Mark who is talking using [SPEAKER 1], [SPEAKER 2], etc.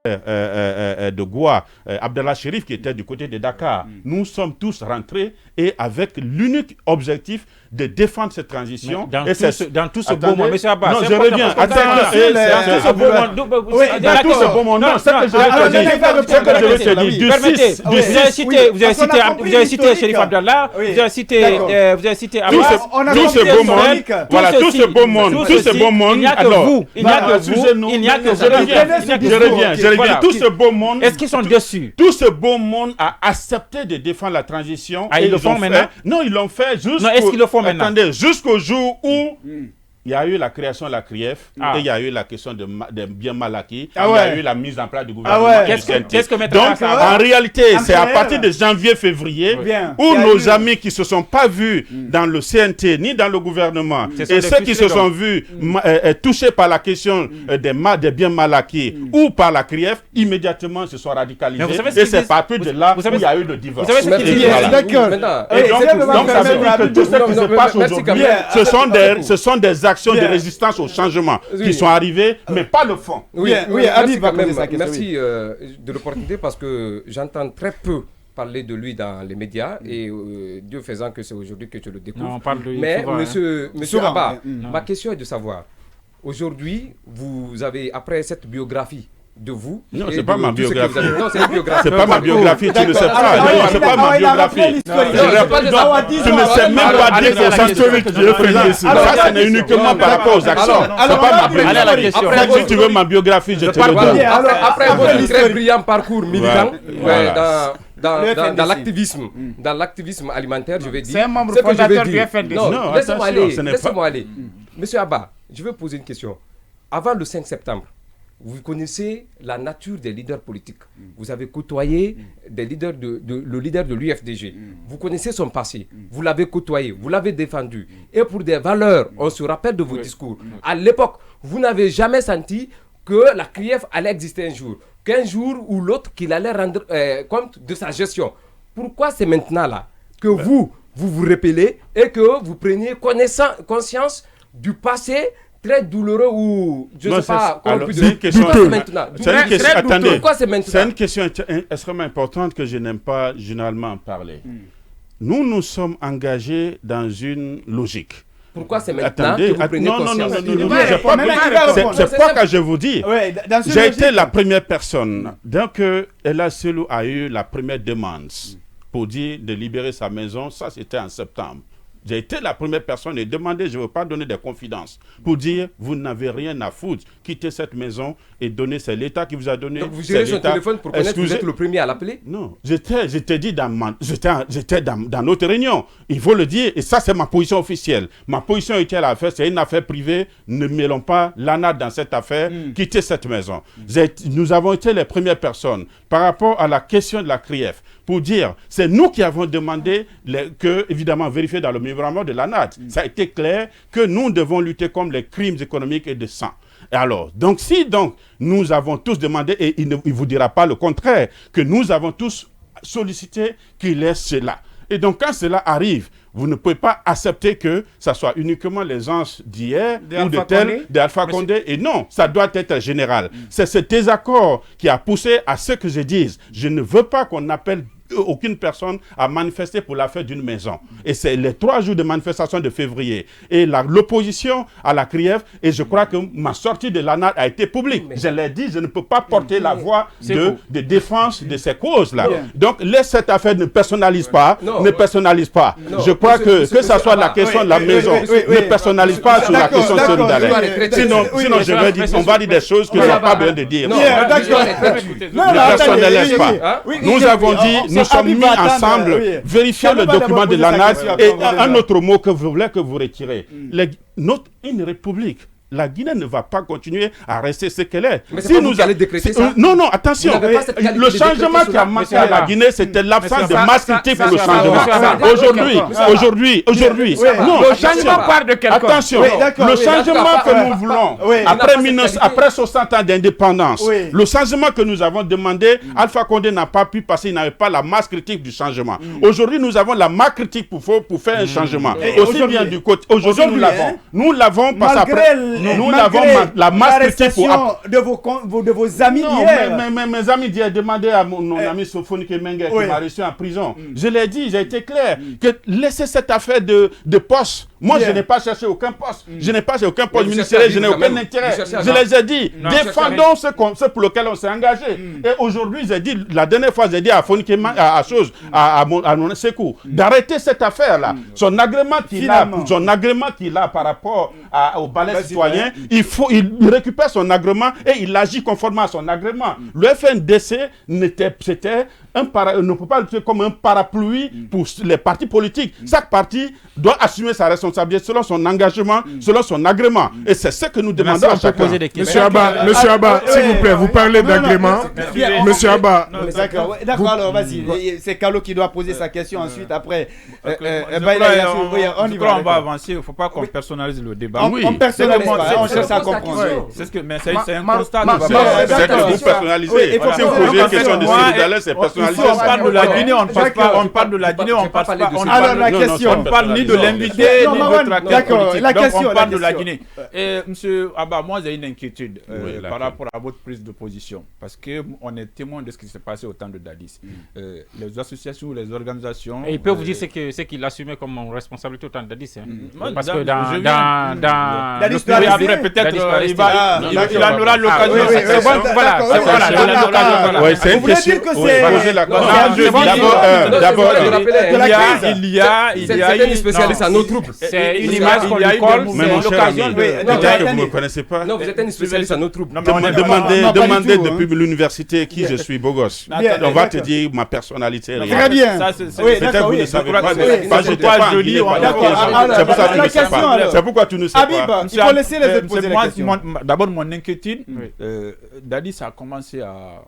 [SPEAKER 1] de Goua, Abdallah Chérif, qui était du côté de Dakar. Nous sommes tous rentrés et avec l'unique objectif de défendre cette transition.
[SPEAKER 2] Dans tout ce beau monde, M. Abbas.
[SPEAKER 1] Non, je reviens. Dans tout ce beau monde. Non, ce que je veux te dire,
[SPEAKER 2] vous avez cité Chérif Abdallah, vous avez cité Abbas.
[SPEAKER 1] Tout ce beau monde, voilà, tout ce beau monde.
[SPEAKER 2] Il n'y a que vous. Il n'y a que vous. Il n'y a que vous.
[SPEAKER 1] Je reviens. Tout ce beau monde.
[SPEAKER 2] Est-ce qu'ils sont dessus?
[SPEAKER 1] Tout ce beau monde a accepté de défendre la transition.
[SPEAKER 2] Ah, ils le font maintenant?
[SPEAKER 1] Non, ils l'ont fait juste.
[SPEAKER 2] Non, est-ce qu'ils le font maintenant?
[SPEAKER 1] Attendez, jusqu'au jour où il y a eu la création de la CRIEF et il y a eu la question de biens mal acquis. Il y a eu la mise en place du gouvernement.
[SPEAKER 2] Qu'est-ce que maintenant?
[SPEAKER 1] Donc, en réalité, c'est à partir de janvier-février où nos amis qui ne se sont pas vus dans le CNT ni dans le gouvernement et ceux qui se sont vus touchés par la question des biens mal acquis ou par la CRIEF, immédiatement se sont radicalisés. Et c'est à partir de là où il y a eu le divorce.
[SPEAKER 2] Vous savez ce qu'ils disent?
[SPEAKER 1] D'accord. Donc, ça veut dire que tout ce qui se passe aujourd'hui, ce sont des actions de résistance au changement qui sont arrivées, mais pas le fond.
[SPEAKER 3] Habib va poser sa question. Merci de l'opportunité parce que j'entends très peu parler de lui dans les médias et Dieu faisant que c'est aujourd'hui que je le découvre.
[SPEAKER 2] Non, on parle de lui
[SPEAKER 3] mais
[SPEAKER 2] souvent,
[SPEAKER 3] monsieur Abba, ma question est de savoir, aujourd'hui, vous avez, après cette biographie de vous.
[SPEAKER 1] Non, c'est pas ma biographie.
[SPEAKER 3] Non, c'est une biographie.
[SPEAKER 1] C'est pas ma biographie, tu ne sais pas. Non, c'est pas ma biographie. Tu ne sais même pas dire que c'est historique. Ça, c'est uniquement par rapport aux actions. C'est pas ma biographie. Après, si tu veux ma biographie, je te le donne.
[SPEAKER 3] Après votre très brillant parcours militant dans l'activisme alimentaire, je vais dire.
[SPEAKER 2] C'est un membre fondateur du FNDC.
[SPEAKER 3] Non, laissez-moi aller. Monsieur Abba, je vais poser une question. Avant le 5 septembre, vous connaissez la nature des leaders politiques. Vous avez côtoyé le leader de l'UFDG. Vous connaissez son passé. Vous l'avez côtoyé. Vous l'avez défendu. Et pour des valeurs, on se rappelle de vos discours. À l'époque, vous n'avez jamais senti que la CRIEF allait exister un jour. Qu'un jour ou l'autre, qu'il allait rendre compte de sa gestion. Pourquoi c'est maintenant là que vous répellez et que vous preniez conscience du passé très douloureux ou je ne sais pas comment
[SPEAKER 1] c'est une question. Attendez,
[SPEAKER 3] pourquoi c'est maintenant?
[SPEAKER 1] C'est une question extrêmement importante que je n'aime pas généralement en parler. Nous sommes engagés dans une logique.
[SPEAKER 3] Pourquoi c'est maintenant que vous prenez conscience?
[SPEAKER 1] C'est pas que je vous dis. J'ai été la première personne. Donc, Ella Selou a eu la première demande pour dire de libérer sa maison. Ça, c'était en septembre. J'ai été la première personne et demandé, je ne veux pas donner des confidences, pour dire, vous n'avez rien à foutre, quittez cette maison et donnez, c'est l'État qui vous a donné.
[SPEAKER 3] Donc vous gérez son téléphone pour connaître que vous êtes le premier à l'appeler?
[SPEAKER 1] Non, j'étais dit dans notre réunion, il faut le dire, et ça c'est ma position officielle. Ma position officielle à faire, c'est une affaire privée, ne mêlons pas l'ANAT dans cette affaire, quittez cette maison. Nous avons été les premières personnes par rapport à la question de la CRIEF, pour dire, c'est nous qui avons demandé que, évidemment, vérifier dans le mémorandum de l'ANAT. Ça a été clair que nous devons lutter contre les crimes économiques et de sang. Et alors, donc, si nous avons tous demandé, et il ne vous dira pas le contraire, que nous avons tous sollicité qu'il laisse cela. Et donc, quand cela arrive, vous ne pouvez pas accepter que ça soit uniquement les gens d'hier ou de tel, d'Alpha Condé. Et non, ça doit être général. C'est ce désaccord qui a poussé à ce que je dise. Je ne veux pas qu'on appelle aucune personne à manifester pour l'affaire d'une maison. Et c'est les 3 jours de manifestation de février. Et l'opposition à la CRIEF, et je crois que ma sortie de l'ANAT a été publique. Je l'ai dit, je ne peux pas porter la voix de défense de ces causes-là. Donc, laisse cette affaire ne personnalise pas. Ne personnalise pas. Je crois que ça soit la question de la maison, ne personnalise pas sur la question de solidarité. Sinon je vais dire, on va dire des choses que je n'ai pas besoin de dire. Ne personnalise pas. Nous avons dit, nous sommes mis ensemble, vérifier le document de l'ANAT et un autre mot que vous voulez que vous retirez. Une république. La Guinée ne va pas continuer à rester ce qu'elle est.
[SPEAKER 3] Mais si nous allons décréter ça.
[SPEAKER 1] Non, attention. Le changement qui a manqué à la Guinée, c'était l'absence de masse critique pour le changement. Aujourd'hui. Non,
[SPEAKER 2] le changement part de quelque chose.
[SPEAKER 1] Attention, le changement que nous voulons, après 60 ans d'indépendance, le changement que nous avons demandé, Alpha Condé n'a pas pu passer, il n'avait pas la masse critique du changement. Aujourd'hui, nous avons la masse critique pour faire un changement. Aussi bien du côté. Aujourd'hui, nous l'avons. Nous l'avons parce qu'après. nous l'avons la masse critique pour...
[SPEAKER 4] de vos amis d'hier.
[SPEAKER 1] Mais mes amis d'hier, demandez à mon ami Sophonik Mengue qui m'a reçu en prison. Je l'ai dit, j'ai été clair, que laissez cette affaire de poste. Moi, je n'ai pas cherché aucun poste. Je n'ai pas cherché aucun poste ministériel, je n'ai aucun intérêt. Je les ai dit, défendons ce pour lequel on s'est engagé. Et aujourd'hui, j'ai dit, la dernière fois, j'ai dit à Fonik à mon Sekou, d'arrêter cette affaire-là. Son agrément qu'il a par rapport au balai citoyen, il récupère son agrément et il agit conformément à son agrément. Le FNDC, c'était ne peut pas être comme un parapluie pour les partis politiques. Chaque parti doit assumer sa responsabilité selon son engagement, selon son agrément. Et c'est ce que nous demandons à chacun.
[SPEAKER 5] Monsieur Abba, s'il vous plaît, vous parlez d'agrément. Monsieur Abba.
[SPEAKER 4] D'accord, alors vas-y. C'est Carlo qui doit poser sa question ensuite. Après,
[SPEAKER 2] on va avancer. Il ne faut pas qu'on personnalise le débat.
[SPEAKER 4] On personnalise pas, on cherche à comprendre.
[SPEAKER 2] Mais c'est un constat.
[SPEAKER 1] C'est que vous personnalisez. Si vous posez une question de Sénégalais, c'est personnalisé.
[SPEAKER 2] Si on parle de la Guinée, on ne passe pas. On parle de la Guinée, on passe pas.
[SPEAKER 4] Alors la question.
[SPEAKER 2] On ne parle ni de l'invité, ni de tracteur politique. Donc on parle de la Guinée. Et monsieur Abba, moi j'ai une inquiétude par rapport à votre prise de position. Parce qu'on est témoin de ce qui s'est passé au temps de Dadis. Les associations, les organisations...
[SPEAKER 6] Et il peut vous dire ce qu'il assumait comme responsabilité au temps de Dadis. Parce que dans
[SPEAKER 4] Dadis
[SPEAKER 2] après peut-être il en aura l'occasion.
[SPEAKER 1] Voilà, c'est une question. D'abord,
[SPEAKER 3] il y a une spécialiste à nos troupes.
[SPEAKER 6] C'est une image qu'on lui colle, c'est l'occasion.
[SPEAKER 1] Peut-être que vous ne me connaissez pas.
[SPEAKER 3] Non, vous êtes une spécialiste à nos troupes.
[SPEAKER 1] Demandez depuis l'université qui je suis, beau gosse. On va te dire ma personnalité.
[SPEAKER 4] Très bien.
[SPEAKER 1] Peut-être que vous ne savez pas. C'est pourquoi tu ne sais pas.
[SPEAKER 4] Habib, il faut laisser les autres poser la question.
[SPEAKER 2] D'abord, mon inquiétude, Dadis a commencé à